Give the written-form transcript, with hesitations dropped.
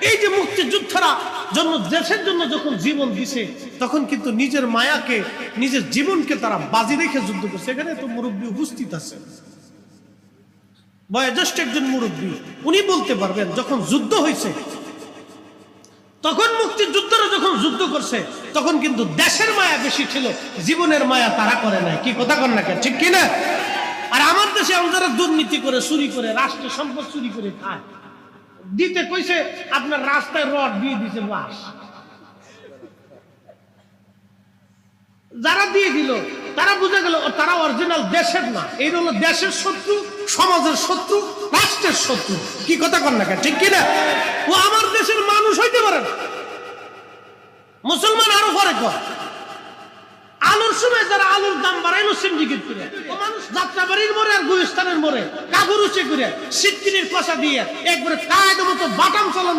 এই যে মুক্তিযোদ্ধারা জন্য দেশের জন্য যখন জীবন দিছে তখন কিন্তু নিজের মায়াকে নিজের জীবনকে তারা বাজি রেখে যুদ্ধ করছে। এখানে তো মুরব্বী উপস্থিত আছে, বয়োজ্যেষ্ঠ একজন মুরব্বী, উনি বলতে পারবেন যখন যুদ্ধ হয়েছে তখন মুক্তিযোদ্ধারা যখন যুদ্ধ করছে তখন কিন্তু দেশের মায়া বেশি ছিল, জীবনের মায়া তারা করে নাই। কি কথা কন না কেন, ঠিক কিনা? আর আমার দেশে যারা দুর্নীতি করে, চুরি করে, রাষ্ট্রের সম্পদ চুরি করে খায়, দিতে কইছে আপনার রাস্তায় রড দিয়ে দিছে বাস, যারা দিয়ে দিল তারা বুঝে গেল তারা অরিজিনাল দেশের না, এই হলো দেশের শত্রু, সমাজের শত্রু, রাষ্ট্রের শত্রু। কি কথা কন না কেন, ঠিক কিনা? ও আমার দেশের মানুষ হইতে পারে না, মুসলমান আরো পরে কর। আলুর সময় যারা আলুর দাম বাড়াইলো সিন্ডিকেট করে, ও মানুষ যাত্রাবাড়ির মোড়ে আর গুলিস্তানের মোড়ে কাগজ উঁচে করে সিটকিনির কষা দিয়ে একবারে কায়দা মতো বাটাম চালানো